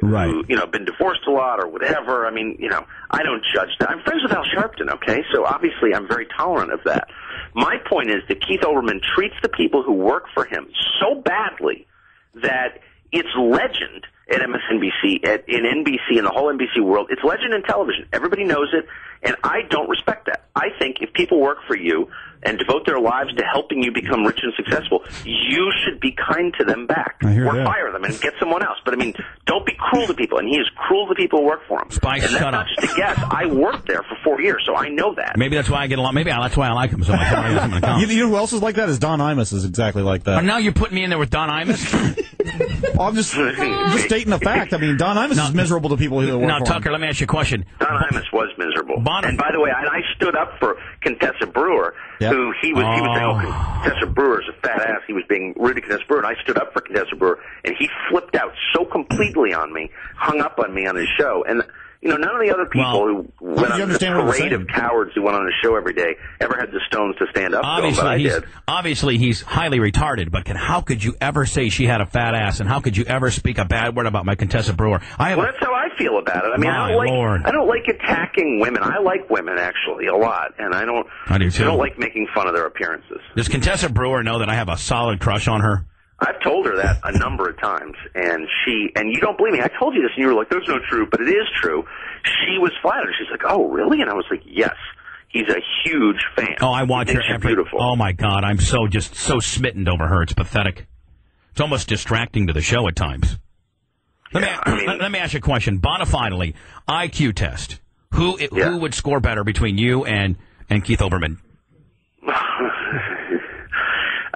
right. who, been divorced a lot or whatever. I mean, I don't judge that. I'm friends with Al Sharpton, okay? So obviously I'm very tolerant of that. My point is that Keith Olbermann treats the people who work for him so badly that it's legend at MSNBC, in NBC, in the whole NBC world. It's legend in television. Everybody knows it, and I don't respect that. I think if people work for you and devote their lives to helping you become rich and successful, you should be kind to them back. Or fire them and get someone else. But, I mean, don't be cruel to people. And he is cruel to people who work for him. Spice, and that's not just a guess. I worked there for 4 years, so I know that. Maybe that's why I get along. Maybe that's why I like him. So you know who else is like that? Is Don Imus is exactly like that. But now you're putting me in there with Don Imus? I'm just stating the fact. I mean, Don Imus is miserable to people who work for him. Now, Tucker, let me ask you a question. Don Imus was miserable. And by the way, I stood up for Contessa Brewer, who he was saying, Contessa Brewer is a fat ass. He was being rude to Contessa Brewer, and I stood up for Contessa Brewer, and he flipped out so completely on me, hung up on me on his show. And, none of the other people who went on this parade of cowards who went on his show every day ever had the stones to stand up to him, but I did. Obviously, he's highly retarded, but how could you ever say she had a fat ass, and how could you ever speak a bad word about my Contessa Brewer? Well, that's how I feel about it. I mean, I don't like attacking women. I like women, actually, a lot, and I do too. I don't like making fun of their appearances. Does Contessa Brewer know that I have a solid crush on her? I've told her that a number of times, and you don't believe me. I told you this, and you were like, "That's not true," but it is true. She was flattered. She's like, "Oh, really?" And I was like, "Yes." He's a huge fan. Oh, I watch her every. Beautiful. Oh my God, I'm so smitten over her. It's pathetic. It's almost distracting to the show at times. Let me ask you a question. Bona fidely, IQ test. Who would score better between you and Keith Olbermann?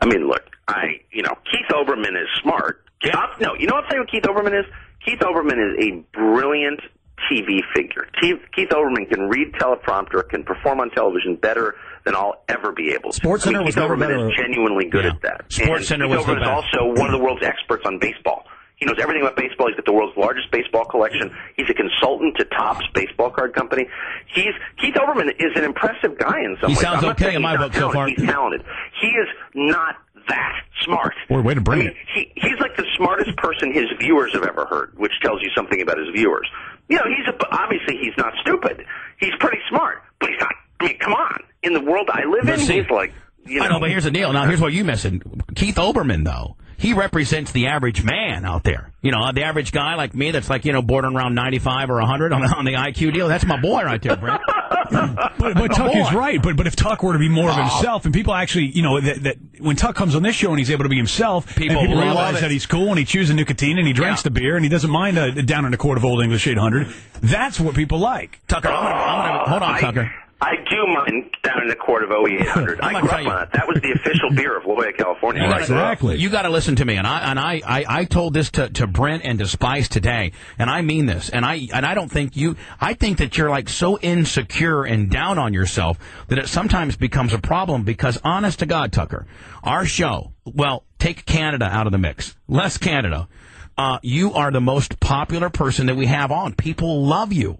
I mean, look, Keith Olbermann is smart. Yeah. No, you know what I'm saying what Keith Olbermann is? Keith Olbermann is a brilliant TV figure. Keith Olbermann can read teleprompter, can perform on television better than I'll ever be able to. SportsCenter was never better. Keith Olbermann is genuinely good at that. SportsCenter was the best. Keith Olbermann is also one of the world's experts on baseball. He knows everything about baseball. He's got the world's largest baseball collection. He's a consultant to Topps Baseball Card Company. Keith Olbermann is an impressive guy in some ways. He sounds okay in my book so far. He's talented. He is not that smart. Boy, way to bring it. He's like the smartest person his viewers have ever heard, which tells you something about his viewers. Obviously he's not stupid. He's pretty smart, but he's not. I mean, come on. In the world I live in, he's like, I know, but here's the deal. Now, here's what you're missing. Keith Olbermann, though, he represents the average man out there. The average guy like me that's like, bordering around 95 or 100 on the IQ deal. That's my boy right there, Brent. But Tuck is right. But if Tuck were to be more of himself, and people actually, that when Tuck comes on this show and he's able to be himself, people realize that he's cool and he chews the nicotine and he drinks the beer and he doesn't mind down in a quart of Old English 800. That's what people like. Tucker, hold on, Tucker. I do mind down in a quart of OE 800. I grew up on that. That was the official beer of La Jolla, California. Exactly. You got to listen to me, and I told this to Brent and to Spice today, and I mean this, and I don't think I think that you're like so insecure and down on yourself that it sometimes becomes a problem because, honest to God, Tucker, our show, well, take Canada out of the mix, less Canada, you are the most popular person that we have on. People love you.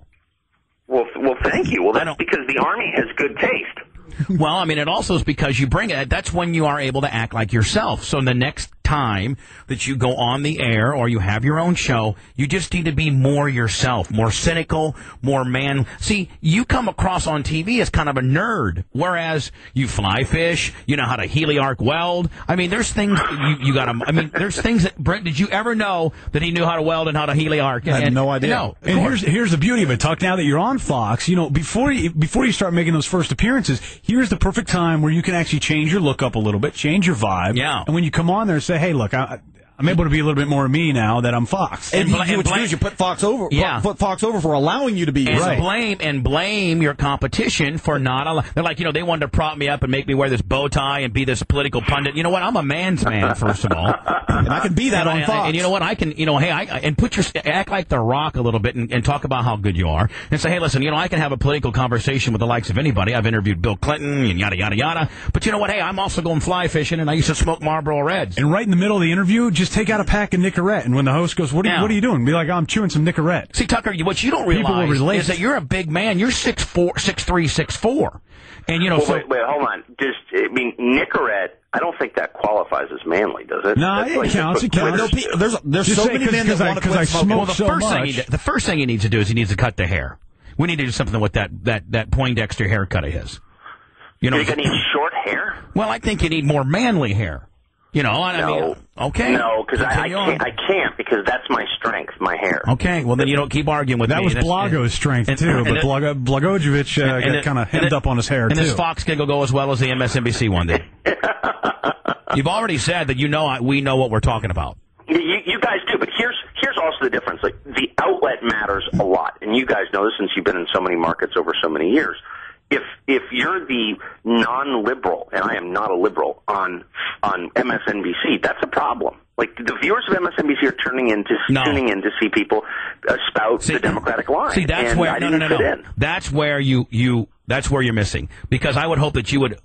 Well, thank you. Well, that's because the Army has good taste. Well, I mean, it also is because you bring it. That's when you are able to act like yourself. So the next time that you go on the air or you have your own show, you just need to be more yourself, more cynical, more man. See, you come across on TV as kind of a nerd, whereas you fly fish, you know how to heliarc weld. I mean, there's things you got to. I mean, there's things that Brent. Did you ever know that he knew how to weld and how to heliarc? I had no idea. No, and here's the beauty of it, Tuck. Now that you're on Fox, before you start making those first appearances, here's the perfect time where you can actually change your look up a little bit, change your vibe. Yeah. And when you come on there and say, hey, look, I'm able to be a little bit more of me now that I'm Fox. And what you do is you put Fox over. Yeah. Put Fox over for allowing you to be blame your competition for not allowing. They're like, they wanted to prop me up and make me wear this bow tie and be this political pundit. You know what? I'm a man's man, first of all, and I can be that on Fox. And you know what? I can, act like The Rock a little bit and talk about how good you are and say, hey, listen, I can have a political conversation with the likes of anybody. I've interviewed Bill Clinton and yada yada yada. But you know what? Hey, I'm also going fly fishing and I used to smoke Marlboro Reds. And right in the middle of the interview, just just take out a pack of Nicorette, and when the host goes, what are you doing? Be like, I'm chewing some Nicorette. See, Tucker, what you don't realize is that you're a big man. You're 6'3", 6'4". And, wait, hold on. Nicorette, I don't think that qualifies as manly, does it? No, it counts. It counts. There's so many men that want to quit smoking. Well, the first thing he needs to do is he needs to cut the hair. We need to do something with that Poindexter haircut of his. You're going to need short hair? Well, I think you need more manly hair. Okay. No, because I can't because that's my strength, my hair. Okay, well then you don't keep arguing with me. That was Blago's strength too, but Blagojevich got kind of hemmed up on his hair too. And this Fox gig will go as well as the MSNBC one did. You've already said that we know what we're talking about. You guys do, but here's also the difference. Like, the outlet matters a lot, and you guys know this since you've been in so many markets over so many years. If you're the non-liberal, and I am not a liberal, on MSNBC, that's a problem. Like, the viewers of MSNBC are tuning in to see people spout the Democratic line. See, that's and where I didn't fit in. That's where that's where you're missing. Because I would hope that you would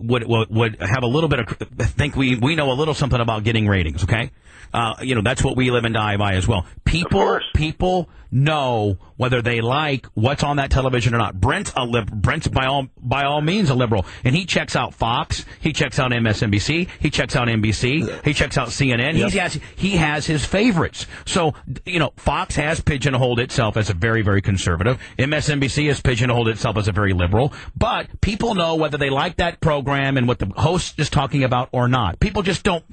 have a little bit of think we know a little something about getting ratings. Okay, that's what we live and die by as well. People know whether they like what's on that television or not. Brent's by all means a liberal, and he checks out Fox, he checks out MSNBC, he checks out NBC, he checks out CNN. Yep. He has his favorites. So Fox has pigeonholed itself as a very, very conservative. MSNBC has pigeonholed itself as a very liberal. But people know whether they like that program and what the host is talking about or not. People just don't.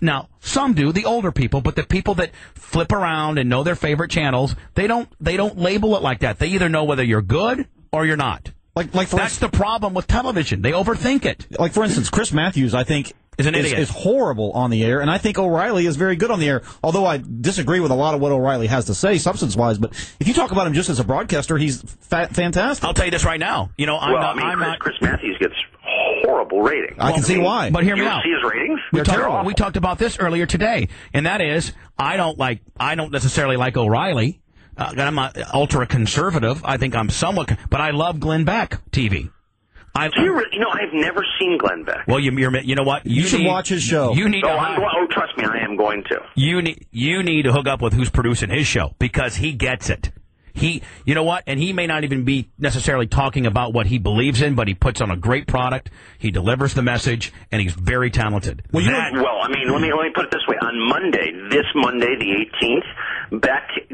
Now, some do, the older people, but the people that flip around and know their favorite channels, they don't label it like that. They either know whether you're good or you're not. That's the problem with television. They overthink it. Like, for instance, Chris Matthews, I think, is an idiot. Is horrible on the air, and I think O'Reilly is very good on the air, although I disagree with a lot of what O'Reilly has to say substance-wise. But if you talk about him just as a broadcaster, he's fantastic. I'll tell you this right now. Chris Matthews gets horrible ratings. I can see why. But hear me out. See his ratings? We talked about this earlier today, and that is I don't necessarily like O'Reilly. I'm not ultra-conservative. I think I'm somewhat, but I love Glenn Beck TV. I've never seen Glenn Beck. Well, you know what? You should watch his show. You need. Trust me, I am going to. You need to hook up with who's producing his show because he gets it. You know what? And he may not even be necessarily talking about what he believes in, but he puts on a great product. He delivers the message, and he's very talented. Let me put it this way: on this Monday, the 18th,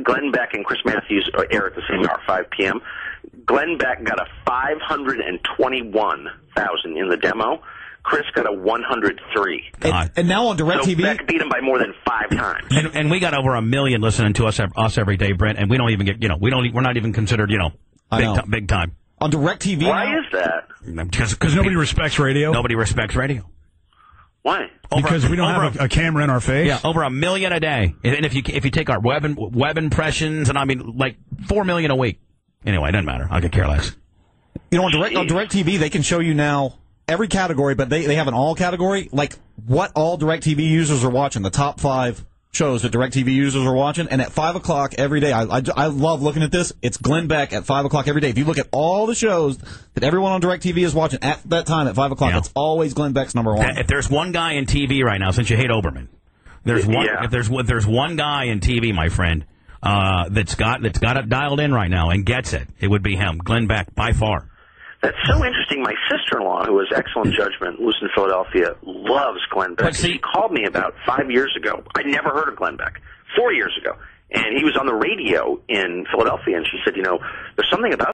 Glenn Beck and Chris Matthews air at the same hour, 5 p.m. Glenn Beck got a 521,000 in the demo. Chris got a 103. And now on DirecTV, so Beck beat him by more than 5 times. And we got over 1 million listening to us every day, Brent. And we don't even get, we're not even considered, big time. On DirecTV. Why is that? Because nobody respects radio. Nobody respects radio. Why? Because we don't have a camera in our face. Yeah, over 1 million a day. And if you take our web impressions, and 4 million a week. Anyway, it doesn't matter. I could care less. On DirecTV, they can show you now every category, but they have an all category, like what all DirecTV users are watching, the top 5 shows that DirecTV users are watching, and at 5 o'clock every day, I love looking at this, it's Glenn Beck at 5 o'clock every day. If you look at all the shows that everyone on DirecTV is watching at that time at 5 o'clock, it's always Glenn Beck's number 1. If there's one guy in TV right now, since you hate Oberman, if there's one guy in TV, my friend, that's got it dialed in right now and gets it, it would be him, Glenn Beck, by far. That's so interesting. My sister-in-law, who has excellent judgment, lives in Philadelphia, loves Glenn Beck. She called me about 5 years ago. I'd never heard of Glenn Beck. 4 years ago. And he was on the radio in Philadelphia, and she said, there's something about